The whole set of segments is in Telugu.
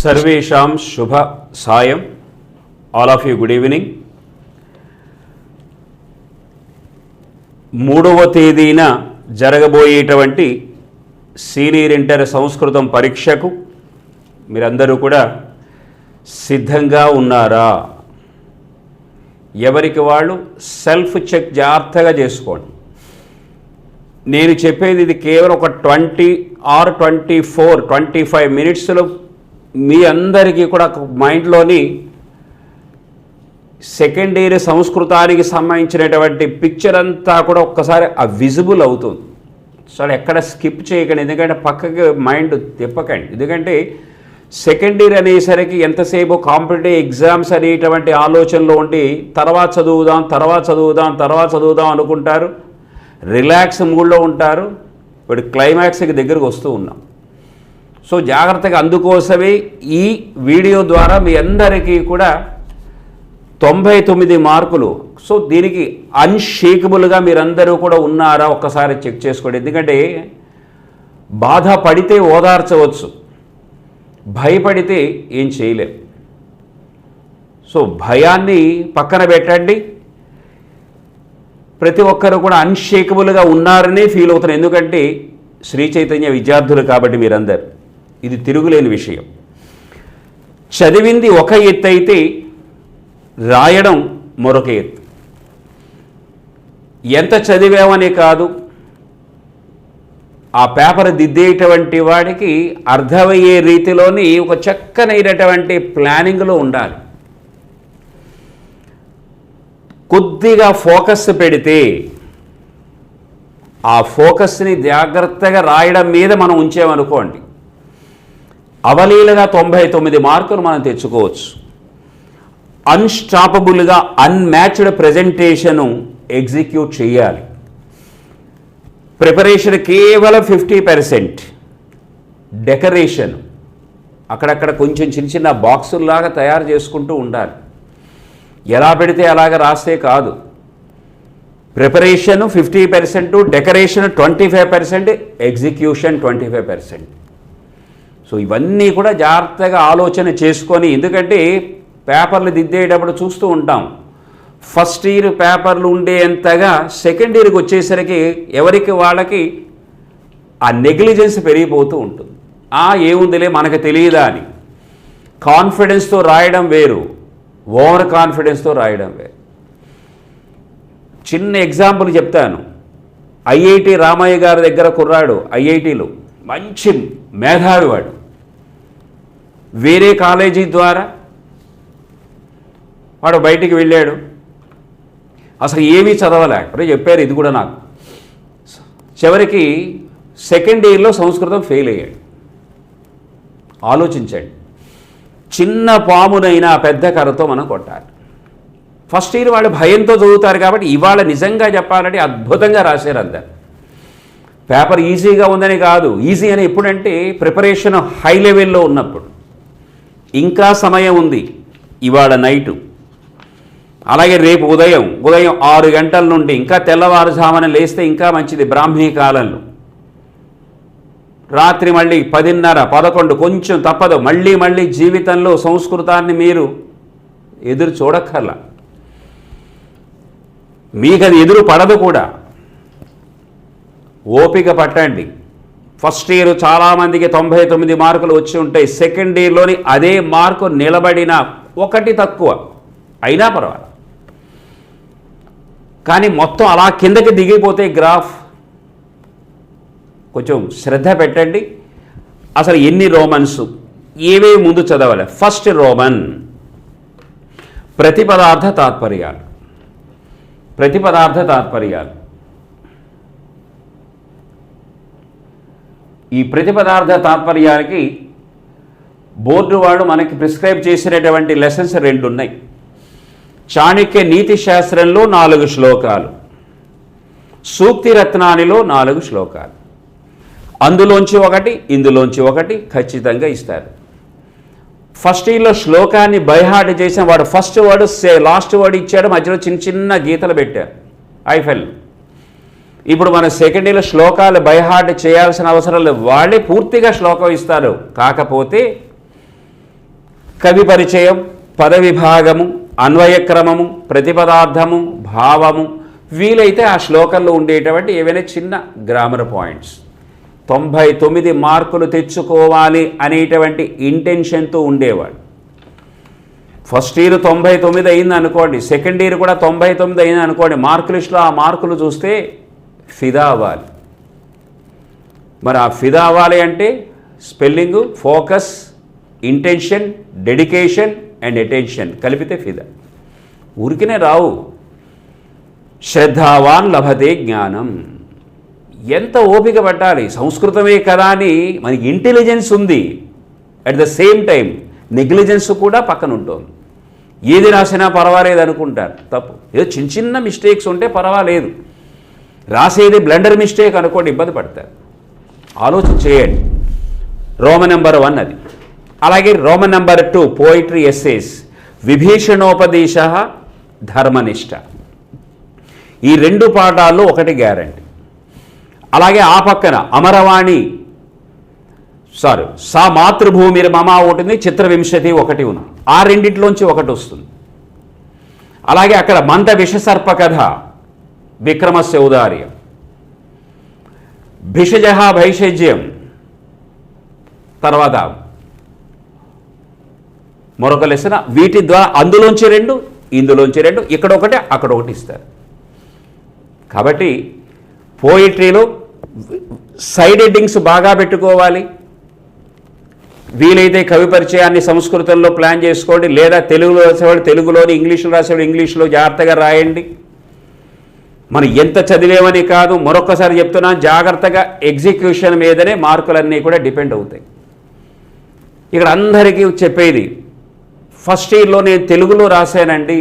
సర్వేషాం శుభ సాయం. All of you good evening. 3వ తేదీన జరగబోయేటువంటి సీనియర్ ఇంటర్ సంస్కృతం పరీక్షకు మీరందరూ కూడా సిద్ధంగా ఉన్నారా? ఎవరికి వాళ్ళు సెల్ఫ్ చెక్ జాగ్రత్తగా చేసుకోండి. నేను చెప్పేది ఇది కేవలం ఒక 20 or 25 మినిట్స్లో మీ అందరికీ కూడా మైండ్లోని సెకండ్ ఇయర్ సంస్కృతానికి సంబంధించినటువంటి పిక్చర్ అంతా కూడా ఒక్కసారి విజిబుల్ అవుతుంది. సో ఎక్కడ స్కిప్ చేయకండి, ఎందుకంటే పక్కకి మైండ్ తిప్పకండి. ఎందుకంటే సెకండ్ ఇయర్ అనేసరికి ఎంతసేపు కాంపిటేటివ్ ఎగ్జామ్స్ అనేటువంటి ఆలోచనలో ఉండి తర్వాత చదువుదాం అనుకుంటారు, రిలాక్స్ మూడ్లో ఉంటారు. ఇప్పుడు క్లైమాక్స్కి దగ్గరకు వస్తూ ఉన్నాం. సో జాగ్రత్తగా, అందుకోసమే ఈ వీడియో ద్వారా మీ అందరికీ కూడా 99 మార్కులు. సో దీనికి అన్షేకబుల్గా మీరందరూ కూడా ఉన్నారా ఒక్కసారి చెక్ చేసుకోండి. ఎందుకంటే బాధపడితే ఓదార్చవచ్చు, భయపడితే ఏం చేయలేం. సో భయాన్ని పక్కన పెట్టండి. ప్రతి ఒక్కరు కూడా అన్షేకబుల్గా ఉన్నారనే ఫీల్ అవుతున్నారు. ఎందుకంటే శ్రీ చైతన్య విద్యార్థులు కాబట్టి మీరందరూ, ఇది తిరుగులేని విషయం. చదివింది ఒక ఎత్తు అయితే రాయడం మరొక ఎత్తు. ఎంత చదివామనే కాదు, ఆ పేపర్ దిద్దేటువంటి వాడికి అర్థమయ్యే రీతిలోని ఒక చక్కనైనటువంటి ప్లానింగ్లో ఉండాలి. కొద్దిగా ఫోకస్ పెడితే ఆ ఫోకస్ని జాగ్రత్తగా రాయడం మీద మనం ఉంచామనుకోండి, అవలీలగా 99 మార్కులు మనం తెచ్చుకోవచ్చు. అన్స్టాపబుల్గా అన్మ్యాచ్డ్ ప్రజెంటేషను ఎగ్జిక్యూట్ చేయాలి. ప్రిపరేషన్ కేవలం 50%, డెకరేషన్ అక్కడక్కడ కొంచెం చిన్న బాక్సుల్లాగా తయారు చేసుకుంటూ ఉండాలి. ఎలా పెడితే అలాగ రాస్తే కాదు. Preparation 50%, decoration 25%, execution 25%. సో ఇవన్నీ కూడా జాగ్రత్తగా ఆలోచన చేసుకొని, ఎందుకంటే పేపర్లు దిద్దేటప్పుడు చూస్తూ ఉంటాం, ఫస్ట్ ఇయర్ పేపర్లు ఉండేంతగా సెకండ్ ఇయర్కి వచ్చేసరికి ఎవరికి వాళ్ళకి ఆ నెగ్లిజెన్స్ పెరిగిపోతూ ఉంటుంది. ఏముందిలే మనకు తెలియదా అని కాన్ఫిడెన్స్తో రాయడం వేరు, ఓవర్ కాన్ఫిడెన్స్తో రాయడం వేరు. చిన్న ఎగ్జాంపుల్ చెప్తాను. ఐఐటి రామయ్య గారి దగ్గర కుర్రాడు, ఐఐటిలో మంచి మేధావి వాడు. వేరే కాలేజీ ద్వారా వాడు బయటికి వెళ్ళాడు, అసలు ఏమీ చదవలేకపోతే చెప్పారు. ఇది కూడా నాకు చివరికి సెకండ్ ఇయర్లో సంస్కృతం ఫెయిల్ అయ్యాడు. ఆలోచించండి, చిన్న పామునైనా పెద్ద కర్రతో మనం కొట్టాలి. ఫస్ట్ ఇయర్ వాళ్ళు భయంతో చదువుతారు కాబట్టి ఇవాళ నిజంగా చెప్పాలంటే అద్భుతంగా రాశారు అందరు. పేపర్ ఈజీగా ఉందని కాదు, ఈజీ అని ఎప్పుడంటే ప్రిపరేషన్ హై లెవెల్లో ఉన్నప్పుడు. ఇంకా సమయం ఉంది, ఇవాళ నైటు, అలాగే రేపు ఉదయం 6 గంటల నుండి, ఇంకా తెల్లవారుజామున లేస్తే ఇంకా మంచిది బ్రాహ్మీ కాలంలో. రాత్రి మళ్ళీ 10:30, 11 కొంచెం తప్పదు. మళ్ళీ జీవితంలో సంస్కృతాన్ని మీరు ఎదురు చూడక్కర్లా, మీకు అది ఎదురు పడదు కూడా. ఓపిక పట్టండి. ఫస్ట్ ఇయర్ చాలామందికి 99 మార్కులు వచ్చి ఉంటాయి. సెకండ్ ఇయర్లోని అదే మార్కు నిలబడిన 1 తక్కువ అయినా పర్వాలేదు, కానీ మొత్తం అలా కిందకి దిగిపోతే గ్రాఫ్. కొంచెం శ్రద్ధ పెట్టండి. అసలు ఎన్ని రోమన్స్, ఏవే ముందు చదవాలి. ఫస్ట్ రోమన్ ప్రతిపదార్థ తాత్పర్యాలు. ఈ ప్రతిపదార్థ తాత్పర్యానికి బోర్డు వాడు మనకి ప్రిస్క్రైబ్ చేసినటువంటి లెసన్స్ 2 ఉన్నాయి. చాణక్య నీతి శాస్త్రంలో 4 శ్లోకాలు, సూక్తి రత్నానిలో 4 శ్లోకాలు. అందులోంచి 1, ఇందులోంచి 1 ఖచ్చితంగా ఇస్తారు. ఫస్ట్ ఇయర్లో శ్లోకాన్ని బైహార్ట్ చేసిన వాడు ఫస్ట్ వర్డ్ లాస్ట్ వర్డ్ ఇచ్చాడు, మధ్యలో చిన్న గీతలు పెట్టారు, ఐఫెల్. ఇప్పుడు మన సెకండ్ ఇయర్లో శ్లోకాలు బైహార్ట్ చేయాల్సిన అవసరం లేదు, వాళ్ళే పూర్తిగా శ్లోకం ఇస్తారు. కాకపోతే కవి పరిచయం, పద విభాగము, అన్వయక్రమము, ప్రతిపదార్థము, భావము, వీలైతే ఆ శ్లోకంలో ఉండేటువంటి ఏవైనా చిన్న గ్రామర్ పాయింట్స్. 99 మార్కులు తెచ్చుకోవాలి అనేటువంటి ఇంటెన్షన్తో ఉండేవాడు. ఫస్ట్ ఇయర్ 99 అయింది అనుకోండి, సెకండ్ ఇయర్ కూడా 99 అయింది అనుకోండి, మార్క్ లిస్టులో ఆ మార్కులు చూస్తే ఫిదా అవ్వాలి. మరి ఆ ఫిదా అవ్వాలి అంటే spelling, focus, intention, dedication and attention కలిపితే ఫిదా. ఊరికినే రావు. శ్రద్ధావాన్ లభతే జ్ఞానం. ఎంత ఓపిక పట్టాలి. సంస్కృతమే కదా అని మనకి ఇంటెలిజెన్స్ ఉంది, at the same time negligence కూడా పక్కన ఉంటుంది. ఏది రాసినా పర్వాలేదు అనుకుంటారు, తప్పు. ఏదో చిన్న చిన్న మిస్టేక్స్ ఉంటే పర్వాలేదు, రాసేది బ్లండర్ మిస్టేక్ అనుకోండి ఇబ్బంది పడతారు. ఆలోచన చేయండి. రోమన్ నెంబర్ 1 అది. అలాగే రోమన్ నెంబర్ 2 పోయిటరీ ఎస్సేస్, విభీషణోపదేశ, ధర్మనిష్ట. ఈ 2 పాఠాల్లో ఒకటి గ్యారంటీ. అలాగే ఆ పక్కన అమరవాణి సా మాతృభూమి మమా ఒకటి, చిత్రవింశతి ఒకటి ఉంది. ఆ రెండింటిలోంచి ఒకటి వస్తుంది. అలాగే అక్కడ మంద విషసర్ప కథ, విక్రమస్య ఔదార్యం, భిషజ భైషజ్యం, తర్వాత మరొక లెసన. వీటి ద్వారా అందులోంచి 2, ఇందులోంచి 2, ఇక్కడ ఒకటి అక్కడ ఒకటి ఇస్తారు. కాబట్టి పోయిటరీలో సైడ్ హెడ్డింగ్స్ బాగా పెట్టుకోవాలి. వీలైతే కవి పరిచయాన్ని సంస్కృతంలో ప్లాన్ చేసుకోండి, లేదా తెలుగులో రాసేవాడు తెలుగులోని, ఇంగ్లీష్లో రాసేవాడు ఇంగ్లీష్లో జాగ్రత్తగా రాయండి. మనం ఎంత చదివేమని కాదు, మరొకసారి చెప్తున్నాను, జాగ్రత్తగా ఎగ్జిక్యూషన్ మీదనే మార్కులన్నీ కూడా డిపెండ్ అవుతాయి. ఇక్కడ అందరికీ చెప్పేది, ఫస్ట్ ఇయర్లో నేను తెలుగులో రాశానండి,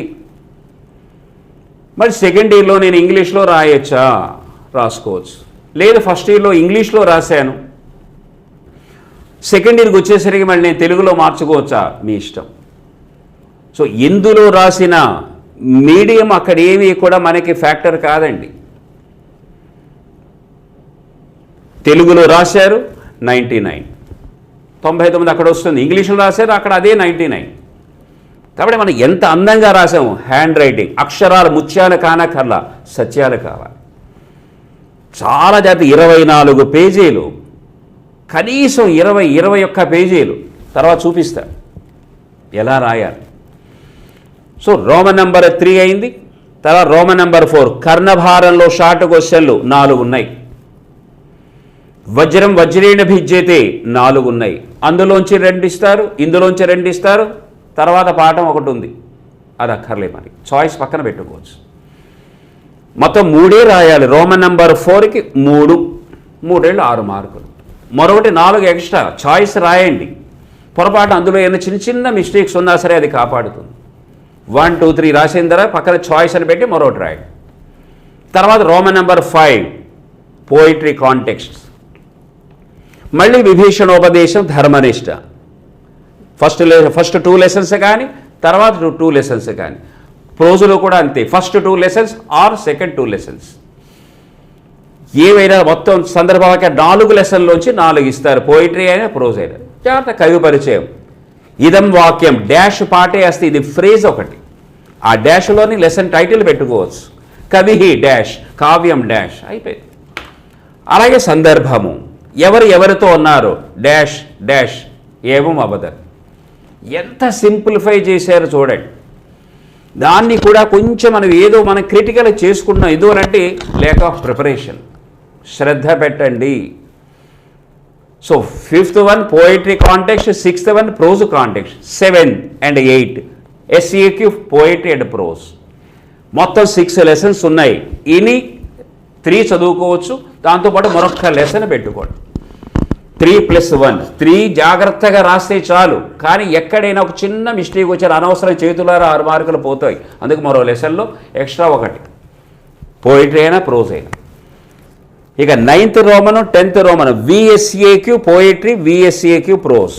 మరి సెకండ్ ఇయర్లో నేను ఇంగ్లీష్లో రాయొచ్చా? రాసుకోవచ్చు. లేదు ఫస్ట్ ఇయర్లో ఇంగ్లీష్లో రాశాను, సెకండ్ ఇయర్కి వచ్చేసరికి మళ్ళీ నేను తెలుగులో మార్చుకోవచ్చా? మీ ఇష్టం. సో ఎందులో రాసిన మీడియం అక్కడ ఏమీ కూడా మనకి ఫ్యాక్టర్ కాదండి. తెలుగులో రాశారు 99, 99 అక్కడ వస్తుంది. ఇంగ్లీష్లో రాశారు అక్కడ అదే 99. కాబట్టి మనం ఎంత అందంగా రాసాము. హ్యాండ్ రైటింగ్, అక్షరాలు ముత్యాలు కానక్కర్లా, సత్యాలు కావాలి. చాలా జాగ్రత్త. 24 పేజీలు, కనీసం 20-21 పేజీలు తర్వాత చూపిస్తాను ఎలా రాయాలి. సో రోమన్ నెంబర్ 3 అయింది. తర్వాత రోమన్ నెంబర్ 4 కర్ణభారంలో షార్ట్ క్వశ్చన్లు 4 ఉన్నాయి. వజ్రం వజ్రేణ భిజ్యతే 4 ఉన్నాయి. అందులోంచి 2 ఇస్తారు, ఇందులోంచి 2 ఇస్తారు. తర్వాత పాఠం ఒకటి ఉంది, అది అక్కర్లే, మరి చాయిస్ పక్కన పెట్టుకోవచ్చు. మొత్తం 3 రాయాలి. రోమన్ నెంబర్ 4కి 3, 3 6 మార్కులు. మరొకటి 4 ఎక్స్ట్రా చాయిస్ రాయండి. పొరపాటు అందులో ఏమైనా చిన్న చిన్న మిస్టేక్స్ ఉన్నా సరే అది కాపాడుతుంది. 1, 2, 3 రాసిన తర్వాత పక్కన చాయిస్ అని పెట్టి మరొకటి రాయండి. తర్వాత రోమన్ నెంబర్ 5 పోయిటరీ కాంటెక్స్ట్, మళ్ళీ విభీషణోపదేశం, ధర్మనిష్ట. ఫస్ట్ 2 లెసన్స్ కానీ తర్వాత 2 లెసన్స్ కానీ. ప్రోజులో కూడా అంతే, first 2 lessons or second 2 lessons. ఏవైనా మొత్తం సందర్భానికి 4 లెసన్లోంచి 4 ఇస్తారు, పోయిటరీ అయినా ప్రోజ్ అయినా. జాగ్రత్త. కవి పరిచయం, ఇదం వాక్యం డాష్ పాటే అస్తి, ఇది ఫ్రేజ్ ఒకటి. ఆ డాష్లోని లెసన్ టైటిల్ పెట్టుకోవచ్చు. కవి డాష్, కావ్యం డాష్, అయిపోయింది. అలాగే సందర్భము, ఎవరితో ఉన్నారు, డాష్ డాష్ ఏవం అబద్ధం. ఎంత సింప్లిఫై చేశారు చూడండి. దాన్ని కూడా కొంచెం మనం క్రిటికల్ చేసుకుంటున్నాం. ఎందువలంటే లేక్ ఆఫ్ ప్రిపరేషన్. శ్రద్ధ పెట్టండి. So 5th one poetry context, 6th one prose context, 7 and 8 SEQ poetry and prose. మొత్తం 6 లెసన్స్ ఉన్నాయి. ఇని 3 చదువుకోవచ్చు, దాంతోపాటు మరొక లెసన్ పెట్టుకోండి. 3+1 3 జాగ్రత్తగా రాస్తే చాలు. కానీ ఎక్కడైనా ఒక చిన్న మిస్టేక్ వచ్చారు, అనవసరం చేతులారా 6 మార్కులు పోతాయి. అందుకు మరో లెసన్లో ఎక్స్ట్రా ఒకటి, పోయిటరీ అయినా ప్రోజ్ అయినా. ఇక 9th Roman 10th Roman VSEQ poetry, VSEQ prose.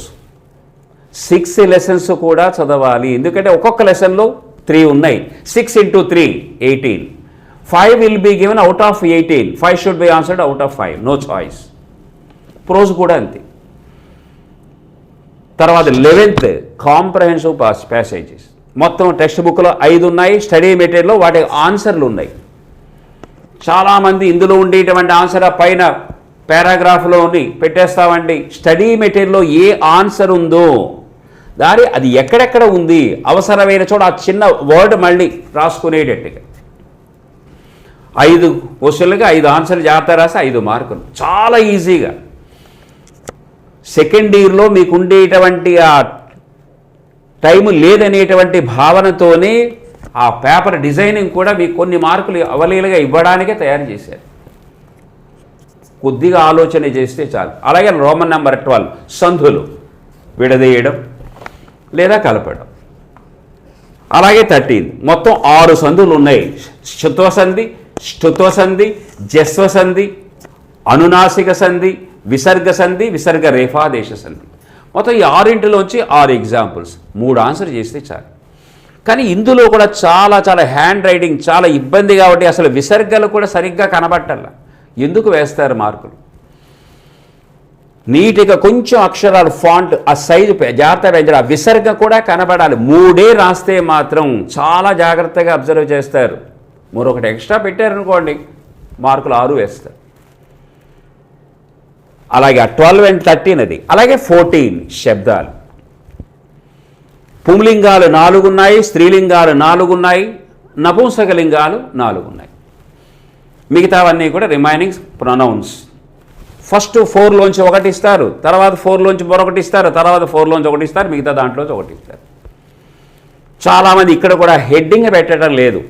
6 lessons కూడా చదవాలి. ఎందుకంటే ఒక్కొక్క లెసన్లో 3 ఉన్నాయి. 6 × 3 18. 5 will be given out of 18. 5 should be answered out of 5. No choice. Prose కూడా అంతే. తర్వాత 11th కాంప్రహెన్సివ్ ప్యాసేజెస్. మొత్తం టెక్స్ట్ బుక్లో 5 ఉన్నాయి, స్టడీ మెటీరియల్లో వాటి ఆన్సర్లు ఉన్నాయి. చాలామంది ఇందులో ఉండేటువంటి ఆన్సర్ పైన పారాగ్రాఫ్లోని పెట్టేస్తామండి. స్టడీ మెటీరియల్లో ఏ ఆన్సర్ ఉందో అది ఎక్కడెక్కడ ఉంది, అవసరమైన చోట ఆ చిన్న వర్డ్ మళ్ళీ రాసుకునేటట్టుగా 5 క్వశ్చన్లకి 5 ఆన్సర్లు జాగ్రత్త రాసి 5 మార్కులు. చాలా ఈజీగా సెకండ్ ఇయర్లో మీకు ఉండేటువంటి ఆ టైము లేదనేటువంటి భావనతోనే ఆ పేపర్ డిజైనింగ్ కూడా మీకు కొన్ని మార్కులు అవలీలుగా ఇవ్వడానికే తయారు చేశారు. కొద్దిగా ఆలోచన చేస్తే చాలు. అలాగే రోమన్ నెంబర్ 12 సంధులు విడదీయడం లేదా కలపడం. అలాగే 13 మొత్తం 6 సంధులు ఉన్నాయి. శుత్వసంధి, ష్టుత్వసంధి, జస్వసంధి, అనునాసిక సంధి, విసర్గ సంధి, విసర్గ రేఫాదేశ సంధి. మొత్తం ఈ 6 ఎగ్జాంపుల్స్. 3 ఆన్సర్ చేస్తే చాలు. కానీ ఇందులో కూడా చాలా చాలా హ్యాండ్ రైటింగ్ చాలా ఇబ్బంది కాబట్టి అసలు విసర్గలు కూడా సరిగ్గా కనబట్టాల. ఎందుకు వేస్తారు మార్కులు? నీట్గా కొంచెం అక్షరాలు ఫాంట్ ఆ సైజు జాగ్రత్త పెంచాలి, ఆ విసర్గ కూడా కనబడాలి. 3 రాస్తే మాత్రం చాలా జాగ్రత్తగా అబ్జర్వ్ చేస్తారు. మరొకటి ఎక్స్ట్రా పెట్టారనుకోండి మార్కులు 6 వేస్తారు. అలాగే 12 and 13 అది. అలాగే 14 శబ్దాలు. పుంలింగాలు 4 ఉన్నాయి, స్త్రీలింగాలు 4 ఉన్నాయి, నపుంసకలింగాలు 4 ఉన్నాయి. మిగతావన్నీ కూడా రిమైనింగ్ ప్రొనౌన్స్. ఫస్ట్ 4లోంచి 1 ఇస్తారు, తర్వాత 4లోంచి మరొకటి ఇస్తారు, తర్వాత 4లోంచి 1 ఇస్తారు, మిగతా దాంట్లోంచి 1 ఇస్తారు. చాలామంది ఇక్కడ కూడా హెడ్డింగ్ పెట్టడం లేదు.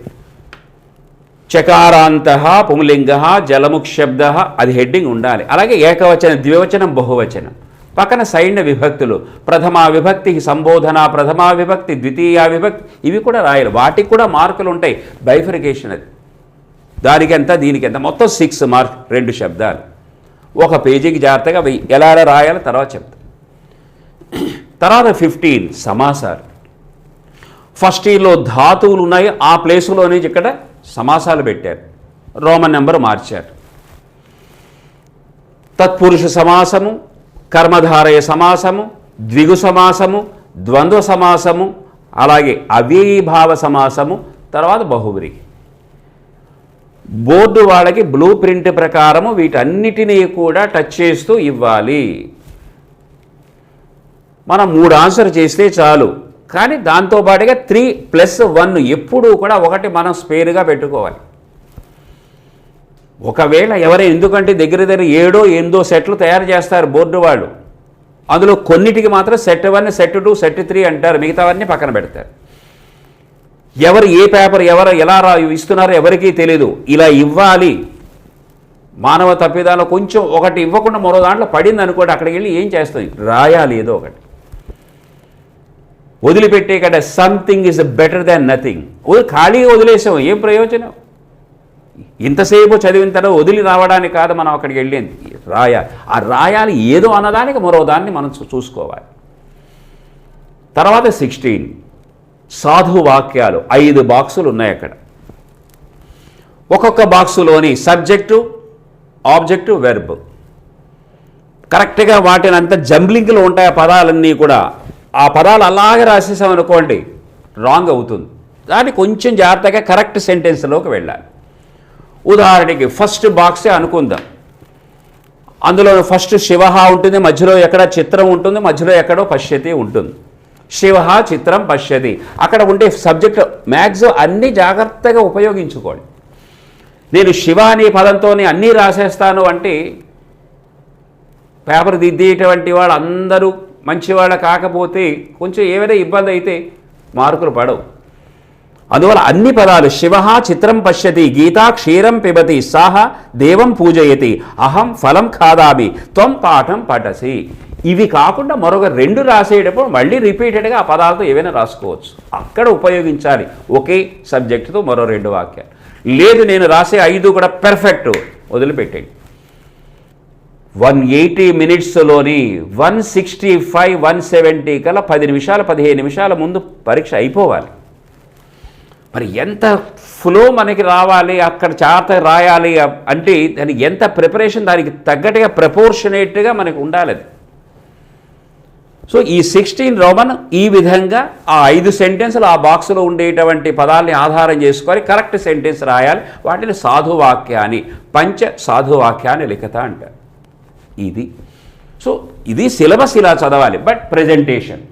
చకారాంత పుంలింగ జలముక్షబ్ద అది హెడ్డింగ్ ఉండాలి. అలాగే ఏకవచనం, ద్వివచనం, బహువచనం. పక్కన సైన్య విభక్తులు, ప్రథమా విభక్తి, సంబోధన, ప్రథమా విభక్తి, ద్వితీయ విభక్తి, ఇవి కూడా రాయాలి. వాటికి కూడా మార్కులు ఉంటాయి. బైఫరికేషన్ అది. దానికి ఎంత దీనికి ఎంత, మొత్తం 6 మార్క్. 2 శబ్దాలు ఒక పేజీకి జాగ్రత్తగా ఎలా రాయాలో తర్వాత చెప్తాం. తర్వాత 15 సమాసాలు. ఫస్ట్ ఇయర్లో ధాతువులు ఉన్నాయి, ఆ ప్లేసులో నుంచి ఇక్కడ సమాసాలు పెట్టారు, రోమన్ నెంబర్ మార్చారు. తత్పురుష సమాసము, కర్మధారయ సమాసము, ద్విగు సమాసము, ద్వంద్వ సమాసము, అలాగే అవ్యయీభావ సమాసము, తర్వాత బహువ్రీహి. బోర్డు వాళ్ళకి బ్లూ ప్రింట్ ప్రకారము వీటన్నిటినీ కూడా టచ్ చేస్తూ ఇవ్వాలి. మనం 3 ఆన్సర్ చేస్తే చాలు. కానీ దాంతోపాటుగా 3+1 ఎప్పుడూ కూడా 1 మనం స్పేర్గా పెట్టుకోవాలి. ఒకవేళ ఎందుకంటే దగ్గర 7 8 సెట్లు తయారు చేస్తారు బోర్డు వాళ్ళు. అందులో కొన్నిటికి మాత్రం సెట్ 1, సెట్ 2, సెట్ 3 అంటారు, మిగతావన్నీ పక్కన పెడతారు. ఎవరు ఏ పేపర్ ఎలా ఇస్తున్నారో ఎవరికీ తెలీదు. ఇలా ఇవ్వాలి. మానవ తప్పిదాలు కొంచెం 1 ఇవ్వకుండా మరో దాంట్లో పడింది అనుకోండి, అక్కడికి వెళ్ళి ఏం చేస్తాం, రాయాలి ఏదో ఒకటి. వదిలిపెట్టే కంటే something is better than nothing. ఖాళీగా వదిలేసాం, ఏం ప్రయోజనం? ఇంతసేపు చదివిన తర్వాత వదిలి రావడానికి కాదు మనం అక్కడికి వెళ్ళింది, రాయాలి. ఆ రాయాలి ఏదో అన్నదానికి మరో దాన్ని మనం చూసుకోవాలి. తర్వాత 16 సాధు వాక్యాలు. 5 బాక్సులు ఉన్నాయి అక్కడ. ఒక్కొక్క బాక్సులోని సబ్జెక్టు, ఆబ్జెక్టు, వెర్బ్ కరెక్ట్గా వాటిని అంతా జంబ్లింగ్లో ఉంటాయి. ఆ పదాలన్నీ కూడా ఆ పదాలు అలాగే రాసేసామనుకోండి రాంగ్ అవుతుంది. దాన్ని కొంచెం జాగ్రత్తగా కరెక్ట్ సెంటెన్స్లోకి వెళ్ళాలి. ఉదాహరణకి ఫస్ట్ బాక్సే అనుకుందాం. అందులో ఫస్ట్ శివ ఉంటుంది, మధ్యలో ఎక్కడ చిత్రం ఉంటుంది, మధ్యలో ఎక్కడో పశ్యతి ఉంటుంది. శివ చిత్రం పశ్యతి అక్కడ ఉండే సబ్జెక్ట్ మ్యాక్సిమం అన్నీ జాగ్రత్తగా ఉపయోగించుకోండి. నేను శివ అనే పదంతోనే అన్నీ రాసేస్తాను అంటే పేపర్ దిద్దేటువంటి వాళ్ళు అందరూ మంచివాళ్ళ కాకపోతే కొంచెం ఏమైనా ఇబ్బంది అయితే మార్కులు పడవు. అందువల్ల అన్ని పదాలు శివ చిత్రం పశ్యతి, గీతా క్షీరం పిబతి, సాహ దేవం పూజయతి, అహం ఫలం ఖాదామి, త్వం పాఠం పఠసి. ఇవి కాకుండా మరొక 2 రాసేటప్పుడు మళ్ళీ రిపీటెడ్గా ఆ పదాలతో ఏవైనా రాసుకోవచ్చు. అక్కడ ఉపయోగించాలి ఒకే సబ్జెక్టుతో మరో 2 వాక్యాలు. లేదు నేను రాసే 5 కూడా పెర్ఫెక్ట్, వదిలిపెట్టండి. 180 మినిట్స్లోని 165, 170 కల్లా 10 నిమిషాలు 15 నిమిషాల ముందు పరీక్ష అయిపోవాలి. మరి ఎంత ఫ్లో మనకి రావాలి, అక్కడ జాగ్రత్త రాయాలి అంటే దానికి ఎంత ప్రిపరేషన్, దానికి తగ్గట్టుగా ప్రపోర్షనేట్గా మనకు ఉండాలి. అది సో ఈ 16 రోమన్ ఈ విధంగా ఆ 5 సెంటెన్సులు ఆ బాక్స్లో ఉండేటువంటి పదాలని ఆధారం చేసుకొని కరెక్ట్ సెంటెన్స్ రాయాలి. వాటిని సాధువాక్యాన్ని పంచ సాధువాక్యాన్ని లిఖత అంటారు. ఇది సో ఇది సిలబస్ ఇలా చదవాలి. బట్ ప్రెజెంటేషన్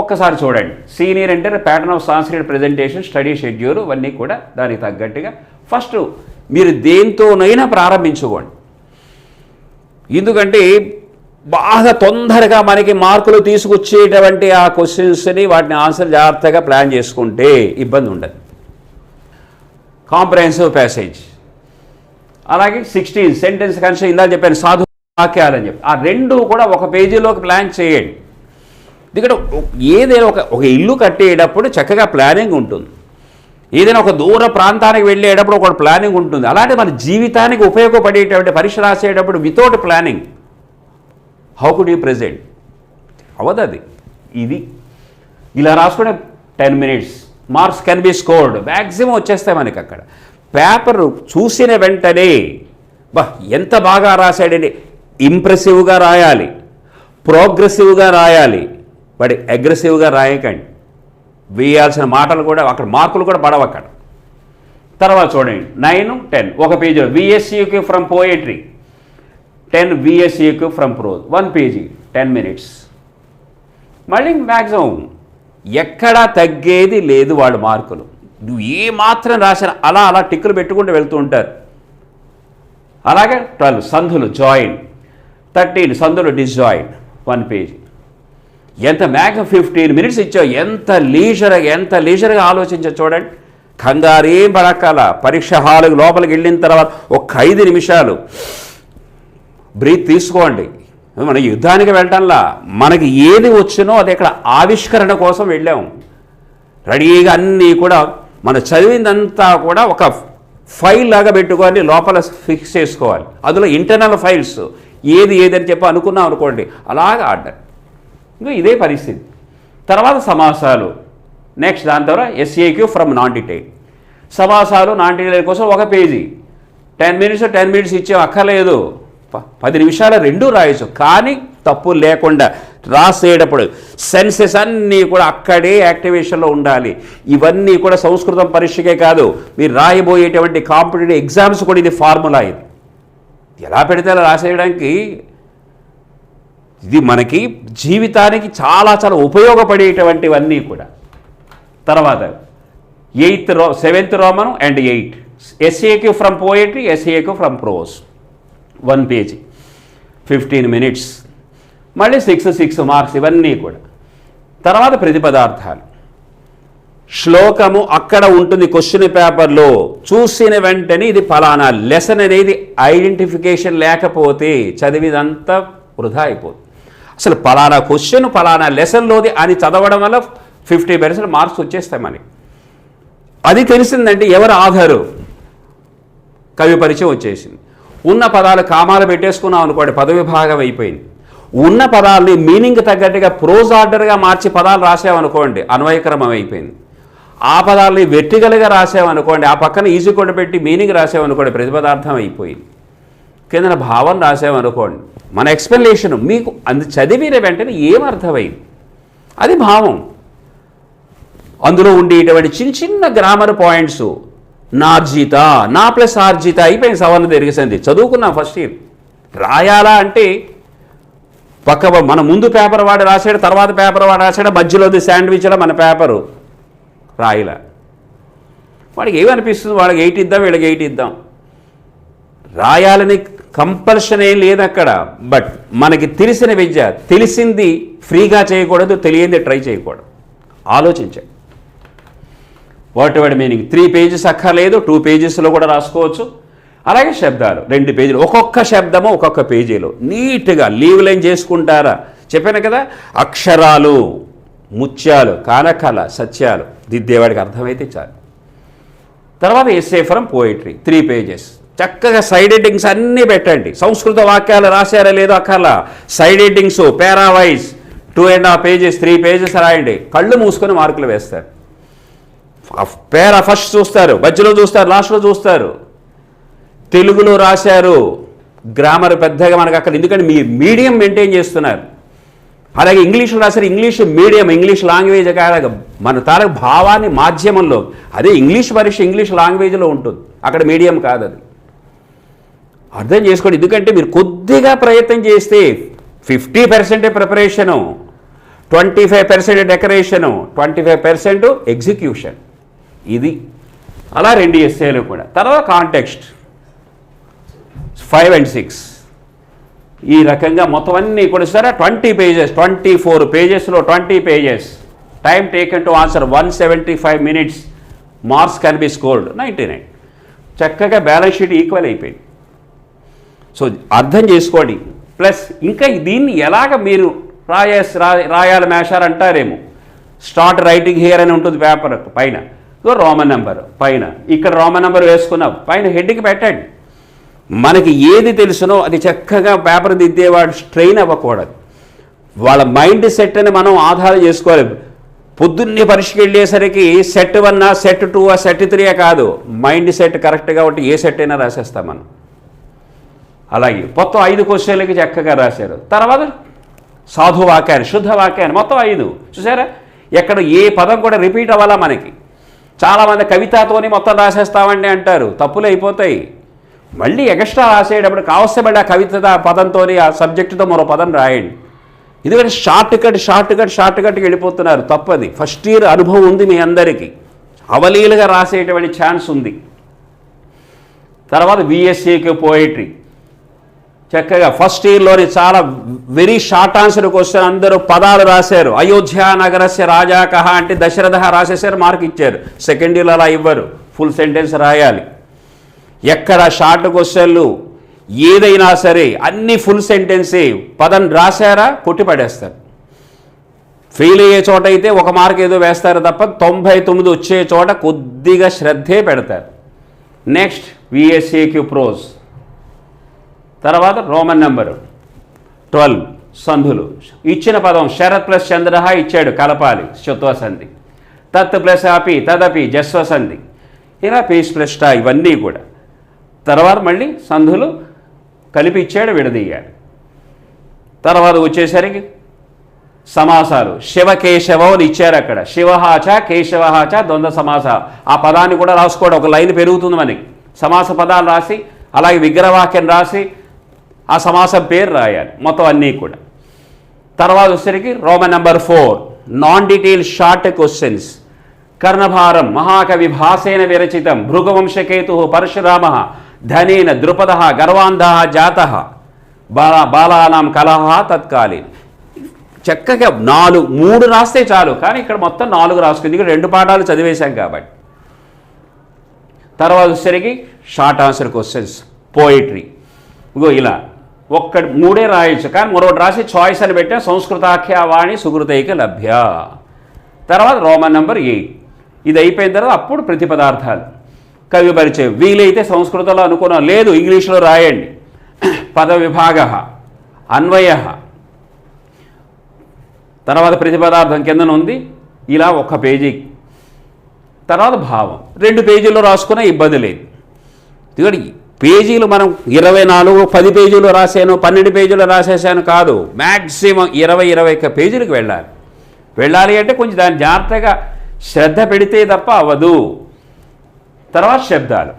ఒక్కసారి చూడండి. సీనియర్ అంటే pattern of Sanskrit presentation, study schedule ఇవన్నీ కూడా దానికి తగ్గట్టుగా ఫస్ట్ మీరు దేంతోనైనా ప్రారంభించుకోండి. ఎందుకంటే బాగా తొందరగా మనకి మార్కులు తీసుకొచ్చేటువంటి ఆ క్వశ్చన్స్ని వాటిని ఆన్సర్ జాగ్రత్తగా ప్లాన్ చేసుకుంటే ఇబ్బంది ఉండదు. కాంప్రహెన్సివ్ ప్యాసేజ్, అలాగే 16 సెంటెన్స్ కన్స్ట్రక్షన్ ఇందాక చెప్పాను, సాధు వాక్యాలని చెప్పి ఆ రెండు కూడా ఒక పేజీలోకి ప్లాన్ చేయండి. ఎందుకంటే ఏదైనా ఒక ఇల్లు కట్టేటప్పుడు చక్కగా ప్లానింగ్ ఉంటుంది. ఏదైనా ఒక దూర ప్రాంతానికి వెళ్ళేటప్పుడు ఒక ప్లానింగ్ ఉంటుంది. అలాంటి మన జీవితానికి ఉపయోగపడేటువంటి పరీక్ష రాసేటప్పుడు without planning how could you present అవదు. అది ఇది ఇలా రాసుకుంటే 10 minutes marks can be scored, maximum వచ్చేస్తాయి మనకి. అక్కడ పేపర్ చూసిన వెంటనే బా ఎంత బాగా రాశాడని ఇంప్రెసివ్గా రాయాలి, ప్రోగ్రెసివ్గా రాయాలి, బట్ అగ్రెసివ్గా రాయకండి. వేయాల్సిన మాటలు కూడా అక్కడ మార్కులు కూడా పడవు అక్కడ. తర్వాత చూడండి 9, 10 ఒక పేజీలో VSQ from poetry, 10 VSQ from prose, 1 పేజీ 10 minutes. మళ్ళీ మ్యాక్సిమం ఎక్కడా తగ్గేది లేదు వాళ్ళ మార్కులు. నువ్వు ఏ మాత్రం రాసినా అలా అలా టిక్కులు పెట్టుకుంటూ వెళ్తూ ఉంటారు. అలాగే 12 సంధులు జాయిన్, 13 సంధులు డిస్జాయిన్, 1 పేజీ. ఎంత మ్యాక్సిమం 15 minutes ఇచ్చావు. ఎంత లీజర్గా ఆలోచించో చూడండి. కంగారేం పడక్కల. పరీక్ష హాలుకి లోపలికి వెళ్ళిన తర్వాత ఒక 5 నిమిషాలు బ్రీత్ తీసుకోండి. మన యుద్ధానికి వెళ్ళటంలా మనకి ఏది వచ్చినో అది ఇక్కడ ఆవిష్కరణ కోసం వెళ్ళాము. రెడీగా అన్నీ కూడా మన చదివిందంతా కూడా ఒక ఫైల్ లాగా పెట్టుకొని లోపల ఫిక్స్ చేసుకోవాలి. అందులో ఇంటర్నల్ ఫైల్స్ ఏదని చెప్పి అనుకున్నాం అనుకోండి, అలాగా ఆర్డర్. ఇంకా ఇదే పరిస్థితి. తర్వాత సమాసాలు నెక్స్ట్. దాని తర్వాత ఎస్ఏక్యూ ఫ్రమ్ నాన్ డీటెయిల్. సమాసాలు నాన్ డీటెయిల్ కోసం 1 పేజీ 10 minutes ఇచ్చే అక్కర్లేదు. 10 నిమిషాలు 2 రాయొచ్చు. కానీ తప్పు లేకుండా రాసేటప్పుడు సెన్సెస్ అన్నీ కూడా అక్కడే యాక్టివేషన్లో ఉండాలి. ఇవన్నీ కూడా సంస్కృతం పరీక్షకే కాదు, మీరు రాయబోయేటువంటి కాంపిటేటివ్ ఎగ్జామ్స్ కూడా ఇది ఫార్ములా. ఇది ఎలా పెడితే అలా రాసేయడానికి ఇది మనకి జీవితానికి చాలా చాలా ఉపయోగపడేటువంటివన్నీ కూడా. తర్వాత 7th Roman and 8 SAQ from poetry, SAQ from prose, 1 page 15 minutes. మళ్ళీ 6 మార్క్స్ ఇవన్నీ కూడా. తర్వాత ప్రతిపదార్థాలు, శ్లోకము అక్కడ ఉంటుంది క్వశ్చన్ పేపర్లో. చూసిన వెంటనే ఇది ఫలానా లెసన్ అనేది ఐడెంటిఫికేషన్ లేకపోతే చదివిదంతా వృధా అయిపోతుంది. అసలు ఫలానా క్వశ్చన్ ఫలానా లెసన్లోది అని చదవడం వల్ల 50% మార్క్స్ వచ్చేస్తాయి మనకి. అది తెలిసిందంటే ఎవరు ఆధారు? కవి పరిచయం వచ్చేసింది. ఉన్న పదాలు కామాలు పెట్టేసుకున్నాం అనుకోండి, పదవి భాగం అయిపోయింది. ఉన్న పదాలని మీనింగ్ తగ్గట్టుగా ప్రోజ్ ఆర్డర్గా మార్చి పదాలు రాసామనుకోండి, అన్వయక్రమం అయిపోయింది. ఆ పదాలని వెర్టికల్గా రాసామనుకోండి, ఆ పక్కన ఈజీ కూడా పెట్టి మీనింగ్ రాసామనుకోండి, ప్రతిపదార్థం అయిపోయింది. కింద భావం రాసామనుకోండి, మన ఎక్స్ప్లెనేషన్ మీకు చదివిన వెంటనే ఏమర్థమైంది అది భావం. అందులో ఉండేటువంటి చిన్న గ్రామర్ పాయింట్స్, నార్జిత, నా ప్లస్ ఆర్జిత అయిపోయింది. సవర్ణ దీర్ఘసంధి చదువుకున్నాం ఫస్ట్ ఇయర్. రాయాలా అంటే పక్క మన ముందు పేపర్ వాడు రాశాడు, తర్వాత పేపర్ వాడు రాశాడు, మధ్యలోది శాండ్విచ్లో మన పేపరు రాయలా. వాడికి ఏమనిపిస్తుంది? వాళ్ళకి 8 ఇద్దాం, వీళ్ళకి 8 ఇద్దాం. రాయాలని కంపల్షన్ ఏం లేదు అక్కడ. బట్ మనకి తెలిసిన విద్య, తెలిసింది ఫ్రీగా చేయకూడదు, తెలియంది ట్రై చేయకూడదు. ఆలోచించండి. వాట్ ఎవర్ మీనింగ్ 3 pages అక్కర్లేదు, 2 pagesలో కూడా రాసుకోవచ్చు. అలాగే శబ్దాలు 2 పేజీలు, ఒక్కొక్క శబ్దము ఒక్కొక్క పేజీలో నీట్గా లీవ్ లైన్ చేసుకుంటారా. చెప్పాను కదా, అక్షరాలు, ముత్యాలు, కానకల, సత్యాలు దిద్దేవాడికి అర్థమైతే చాలు. తర్వాత ఎస్సే ఫ్రమ్ పోయిట్రీ 3 pages, చక్కగా సైడ్ హెడ్డింగ్స్ అన్నీ పెట్టండి. సంస్కృత వాక్యాలు రాశారా లేదో అక్కర్లా, సైడ్ హెడ్డింగ్స్ పారావైజ్ 2.5 pages 3 pages రాయండి. కళ్ళు మూసుకొని మార్కులు వేస్తారు. పేరా ఫస్ట్ చూస్తారు, మధ్యలో చూస్తారు, లాస్ట్లో చూస్తారు. తెలుగులో రాశారు, గ్రామర్ పెద్దగా మనకు అక్కడ, ఎందుకంటే మీ మీడియం మెయింటైన్ చేస్తున్నారు. అలాగే ఇంగ్లీష్లో రాశారు, ఇంగ్లీష్ మీడియం, ఇంగ్లీష్ లాంగ్వేజ్ కాదు, మన తాలూకు భావాన్ని మాధ్యమంలో, అదే ఇంగ్లీష్ పరీక్ష ఇంగ్లీష్ లాంగ్వేజ్లో ఉంటుంది, అక్కడ మీడియం కాదు. అది అర్థం చేసుకోండి. ఎందుకంటే మీరు కొద్దిగా ప్రయత్నం చేస్తే 50% ప్రిపరేషను, 25% డెకరేషను, 25% ఎగ్జిక్యూషన్. ఇది అలా 2 ఎస్సేలు కూడా. తర్వాత కాంటెక్స్ట్ 5 and 6 ఈ రకంగా మొత్తం అన్నీ కూడా సరే 20 pages, 24 pagesలో 20 pages, time taken to answer 175 minutes, marks can be scored 99. చక్కగా బ్యాలెన్స్ షీట్ ఈక్వల్ అయిపోయింది. సో అర్థం చేసుకోండి. ప్లస్ ఇంకా దీన్ని ఎలాగ మీరు రాయాలి మేషారు అంటారేమో. స్టార్ట్ రైటింగ్ హియర్ అని ఉంటుంది పేపర్ పైన, రోమన్ నెంబర్ పైన, ఇక్కడ రోమన్ నెంబర్ వేసుకున్నాం, పైన హెడ్కి పెట్టండి. మనకి ఏది తెలుసునో అది చక్కగా పేపర్ దిద్దేవాడు స్ట్రెయిన్ అవ్వకూడదు. వాళ్ళ మైండ్ సెట్ అని మనం ఆధారం చేసుకోవాలి. పొద్దున్నే పరీక్షకి వెళ్ళేసరికి సెట్ 1, సెట్ 2, సెట్ 3 కాదు, మైండ్ సెట్ కరెక్ట్గా ఉంటే ఏ సెట్ అయినా రాసేస్తాం మనం. అలాగే మొత్తం 5 క్వశ్చన్లకి చక్కగా రాశారు. తర్వాత సాధు వాక్యాన్ని, శుద్ధ వాక్యాన్ని మొత్తం 5 చూసారా, ఎక్కడ ఏ పదం కూడా రిపీట్ అవ్వాలా మనకి. చాలామంది కవితతోని మొత్తం రాసేస్తామండి అంటారు, తప్పులు అయిపోతాయి. మళ్ళీ ఎక్స్ట్రా రాసేటప్పుడు కావస్తే మళ్ళీ ఆ కవిత పదంతో ఆ సబ్జెక్టుతో మరో పదం రాయండి. ఎందుకంటే షార్ట్ కట్కి వెళ్ళిపోతున్నారు, తప్పది. ఫస్ట్ ఇయర్ అనుభవం ఉంది మీ అందరికీ, అవలీలుగా రాసేటువంటి ఛాన్స్ ఉంది. తర్వాత బిఎస్సీకి పోయిటరీ చక్కగా ఫస్ట్ ఇయర్లోని చాలా వెరీ షార్ట్ ఆన్సర్ క్వశ్చన్, అందరూ పదాలు రాశారు. అయోధ్య నగరస్య రాజా కహ అంటే దశరథ రాసేసారు, మార్క్ ఇచ్చారు. సెకండ్ ఇయర్లో అలా ఇవ్వరు, ఫుల్ సెంటెన్స్ రాయాలి. ఎక్కడ షార్ట్ క్వశ్చన్లు ఏదైనా సరే అన్ని ఫుల్ సెంటెన్సే, పదం రాశారా కొట్టి పడేస్తారు. ఫెయిల్ అయ్యే చోట అయితే 1 మార్క్ ఏదో వేస్తారు తప్ప 99 వచ్చే చోట కొద్దిగా శ్రద్ధే పెడతారు. నెక్స్ట్ విఎస్ఏక్యూ ప్రోజ్, తర్వాత రోమన్ నెంబరు 12 సంధులు. ఇచ్చిన పదం శరత్ ప్లస్ చంద్ర ఇచ్చాడు, కలపాలి, శుత్వసంధి. తత్ ప్లస్ అపి, తదపి, జస్వసంధి. ఇలా పీస్ ప్లస్ టా ఇవన్నీ కూడా. తర్వాత మళ్ళీ సంధులు కలిపి ఇచ్చాడు, విడదీయాలి. తర్వాత వచ్చేసరికి సమాసాలు శివకేశవం అని ఇచ్చారు అక్కడ. శివహాచ కేశవహాచ ద్వంద్వ సమాస. ఆ పదాన్ని కూడా రాసుకోవడం, ఒక లైన్ పెరుగుతుంది మనకి. సమాస పదాలు రాసి అలాగే విగ్రహవాక్యం రాసి ఆ సమాసం పేరు రాయాలి, మొత్తం అన్నీ కూడా. తర్వాత వచ్చేసరికి Roman number 4 non detail short questions. Karnabharam మహాకవి భాసేన విరచితం, భృగువంశకేతు పరశురామ ధనేన ద్రుపద గర్వాంధ జాత బాలానాం కలహ తత్కాలీన్. చక్కగా 3 రాస్తే చాలు, కానీ ఇక్కడ మొత్తం 4 రాసుకుంది, ఇక్కడ 2 పాఠాలు చదివేశాం కాబట్టి. తర్వాత వచ్చేసరికి షార్ట్ ఆన్సర్ క్వశ్చన్స్, పోయిటరీ. ఇగో ఇలా 3 రాయొచ్చు, కానీ మరొకటి రాసి చాయిస్ అని పెట్టా. సంస్కృతాఖ్యావాణి సుకృతైక లభ్య. తర్వాత రోమన్ నెంబర్ 8. ఇది అయిపోయిన తర్వాత అప్పుడు ప్రతిపదార్థాలు, కవి పరిచయం. వీలైతే సంస్కృతంలో అనుకున్నాం, లేదు ఇంగ్లీష్లో రాయండి. పద విభాగ, అన్వయ, తర్వాత ప్రతిపదార్థం కిందన ఉంది. ఇలా 1 పేజీ. తర్వాత భావం 2 పేజీల్లో రాసుకున్నా ఇబ్బంది లేదు. ఎందుకంటే పేజీలు మనం 24, 10 పేజీలు రాశాను, 12 పేజీలు రాసేసాను కాదు, మ్యాక్సిమం 20-21 పేజీలకు వెళ్ళాలి అంటే కొంచెం దాన్ని జాగ్రత్తగా శ్రద్ధ పెడితే తప్ప అవ్వదు. తర్వాత శబ్దాలు,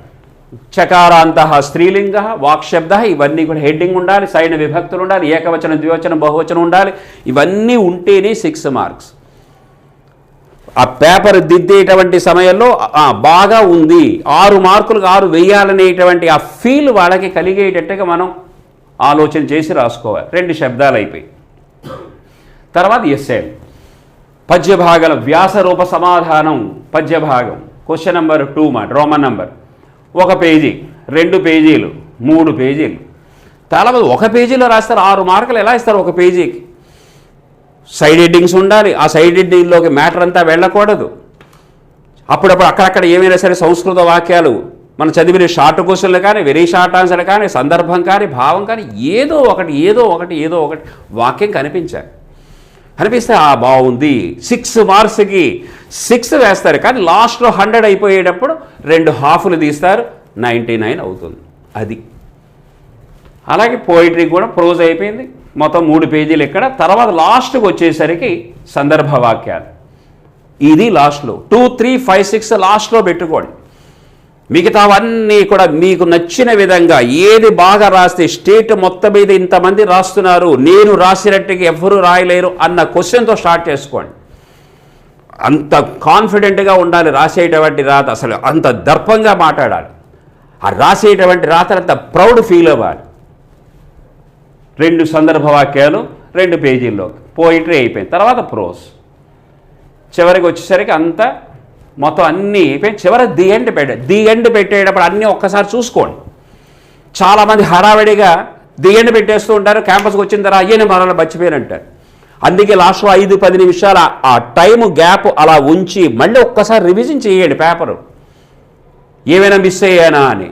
చకారాంత స్త్రీలింగ, వాక్శబ్ద, ఇవన్నీ కూడా హెడ్డింగ్ ఉండాలి, సైన్ విభక్తులు ఉండాలి, ఏకవచనం ద్వివచనం బహువచనం ఉండాలి. ఇవన్నీ ఉంటేనే 6 మార్క్స్. ఆ పేపర్ దిద్దేటువంటి సమయంలో బాగా ఉంది, 6 మార్కులకు 6 వేయాలనేటువంటి ఆ ఫీల్ వాళ్ళకి కలిగేటట్టుగా మనం ఆలోచన చేసి రాసుకోవాలి. 2 శబ్దాలు అయిపోయి. తర్వాత ఎస్ఏ పద్యభాగాల వ్యాసరూప సమాధానం, పద్యభాగం క్వశ్చన్ నెంబర్ 2 మాట, రోమన్ నెంబర్ 1 పేజీ, 2 పేజీలు, 3 పేజీలు. చాలామంది 1 పేజీలో రాస్తారు, 6 మార్కులు ఎలా ఇస్తారు 1 పేజీకి? సైడ్ హెడ్డింగ్స్ ఉండాలి, ఆ సైడ్ హెడ్డింగ్లోకి మ్యాటర్ అంతా వెళ్ళకూడదు. అప్పుడప్పుడు అక్కడక్కడ ఏమైనా సరే సంస్కృత వాక్యాలు మనం చదివిన షార్ట్ క్వశ్చన్లు కానీ, వెరీ షార్ట్ ఆన్సర్లు కానీ, సందర్భం కానీ, భావం కానీ, ఏదో ఒకటి వాక్యం కనిపిస్తే బాగుంది. 6 మార్క్స్కి 6 వేస్తారు, కానీ లాస్ట్లో 100 అయిపోయేటప్పుడు 2 హాఫ్లు తీస్తారు, 99 అవుతుంది. అది అలాగే పోయిటరీ కూడా ప్రోజ్ అయిపోయింది, మొత్తం 3 పేజీలు ఇక్కడ. తర్వాత లాస్ట్కి వచ్చేసరికి సందర్భ వాక్యాలు. ఇది లాస్ట్లో 2, 3, 5, 6 లాస్ట్లో పెట్టుకోండి. మిగతావన్నీ కూడా మీకు నచ్చిన విధంగా ఏది బాగా రాస్తే స్టేట్ మొత్తం మీద ఇంతమంది రాస్తున్నారు, నేను రాసినట్టుగా ఎవ్వరూ రాయలేరు అన్న క్వశ్చన్తో స్టార్ట్ చేసుకోండి. అంత కాన్ఫిడెంట్గా ఉండాలి రాసేటువంటి రాత, అసలు అంత దర్పంగా మాట్లాడాలి. ఆ రాసేటువంటి రాతనంత ప్రౌడ్ ఫీల్ అవ్వాలి. 2 సందర్భ వాక్యాలు 2 పేజీల్లో పోయిటరీ అయిపోయింది. తర్వాత ప్రోస్. చివరికి వచ్చేసరికి అంతా మొత్తం అన్నీ అయిపోయి చివరి ది ఎండ్ పెట్టేటప్పుడు అన్నీ ఒక్కసారి చూసుకోండి. చాలామంది హడావిడిగా ది ఎండ్ పెట్టేస్తూ ఉంటారు, క్యాంపస్కి వచ్చిన తర్వాత అయ్యని మరలా మర్చిపోయారంటారు. అందుకే లాస్ట్లో 5-10 నిమిషాలు ఆ టైము గ్యాప్ అలా ఉంచి మళ్ళీ ఒక్కసారి రివిజన్ చేయండి పేపరు, ఏమైనా మిస్ అయ్యానా అని.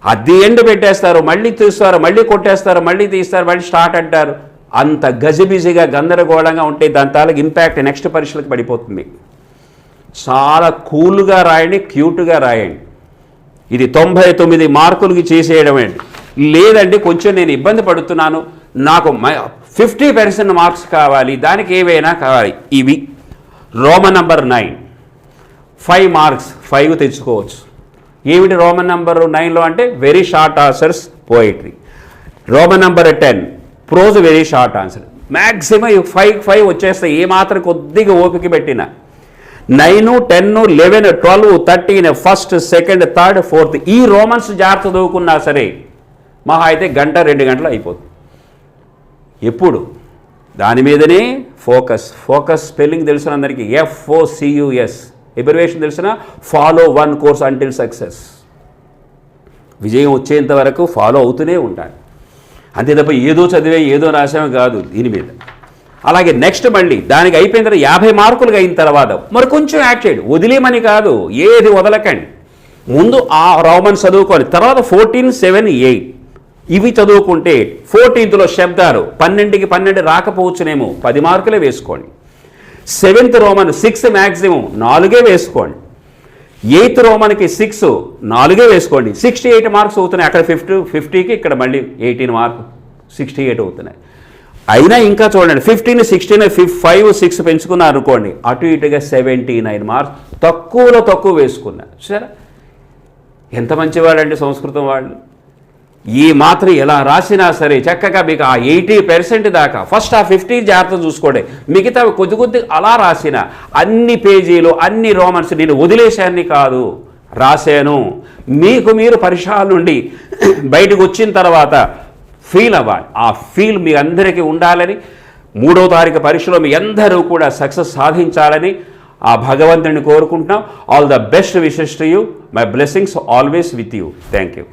అది ఎండ్ పెట్టేస్తారు, మళ్ళీ తీస్తారు, మళ్ళీ కొట్టేస్తారు, మళ్ళీ తీస్తారు, మళ్ళీ స్టార్ట్ అంటారు. అంత గజిబిజిగా గందరగోళంగా ఉంటే దాని తాలూకు ఇంపాక్ట్ నెక్స్ట్ పరీక్షలకు పడిపోతుంది. చాలా కూల్గా రాయండి, క్యూట్గా రాయండి. ఇది 99 మార్కులకి చేసేయడం అండి. లేదండి కొంచెం నేను ఇబ్బంది పడుతున్నాను, నాకు 50% మార్క్స్ కావాలి, దానికి ఏవైనా కావాలి. ఇవి రోమన్ నంబర్ 9 5 మార్క్స్ 5 తెచ్చుకోవచ్చు. ఏమిటి రోమన్ నంబర్ 9లో అంటే very short answers poetry. Roman number 10 prose very short answer. Maximum 5 వచ్చేస్తాయి ఏమాత్రం కొద్దిగా ఓపిక పెట్టిన. 9, 10, 11, 12, 13 ఫస్ట్, సెకండ్, థర్డ్, ఫోర్త్ ఈ రోమన్స్ జాగ్రత్త చదువుకున్నా సరే మహా అయితే 1-2 గంటలు అయిపోతుంది. ఎప్పుడు దాని మీదనే ఫోకస్ స్పెల్లింగ్ తెలిసిన అందరికీ FOCUS ఎబ్రివేషన్ తెలిసిన ఫాలో 1 కోర్స్ అంటిల్ సక్సెస్. విజయం వచ్చేంత వరకు ఫాలో అవుతూనే ఉంటాను. అంతే తప్ప ఏదో చదివే ఏదో రాసామే కాదు దీని మీద. అలాగే నెక్స్ట్ మళ్ళీ దానికి అయిపోయిన తర్వాత 50 మార్కులు అయిన తర్వాత మరి కొంచెం యాడ్ చేయండి, వదిలేమని కాదు, ఏది వదలకండి. ముందు ఆ రోమన్ చదువుకోండి, తర్వాత 14, 7, 8 ఇవి చదువుకుంటే 14th శబ్దాలు 12కి 12 రాకపోవచ్చునేమో 10 మార్కులే వేసుకోండి. 7th రోమన్ 6 మ్యాక్సిమం 4 వేసుకోండి. 8th రోమన్కి 6 4 వేసుకోండి. 68 మార్క్స్ అవుతున్నాయి. అక్కడ 50కి ఇక్కడ మళ్ళీ 18 మార్కు 68 అవుతున్నాయి. అయినా ఇంకా చూడండి 15, 16, 5, 6 పెంచుకున్నారు అనుకోండి, అటు ఇటుగా 79 మార్క్స్ తక్కువ వేసుకున్నారు. సరే ఎంత మంచివాళ్ళండి సంస్కృతం వాళ్ళు. ఈ మాత్రం ఎలా రాసినా సరే చక్కగా మీకు ఆ 80% దాకా ఫస్ట్ ఆ 50 జాగ్రత్త చూసుకోండి. మిగతా కొద్ది అలా రాసిన అన్ని పేజీలు అన్ని రోమన్స్ నేను వదిలేశాన్ని కాదు, రాశాను. మీకు మీరు పరీక్షల నుండి బయటకు వచ్చిన తర్వాత ఫీల్ అవ్వాలి. ఆ ఫీల్ మీ అందరికీ ఉండాలని, 3వ తారీఖు పరీక్షలో మీ అందరూ కూడా సక్సెస్ సాధించాలని ఆ భగవంతుడిని కోరుకుంటున్నాం. All the best wishes to you. My blessings always with you. Thank you.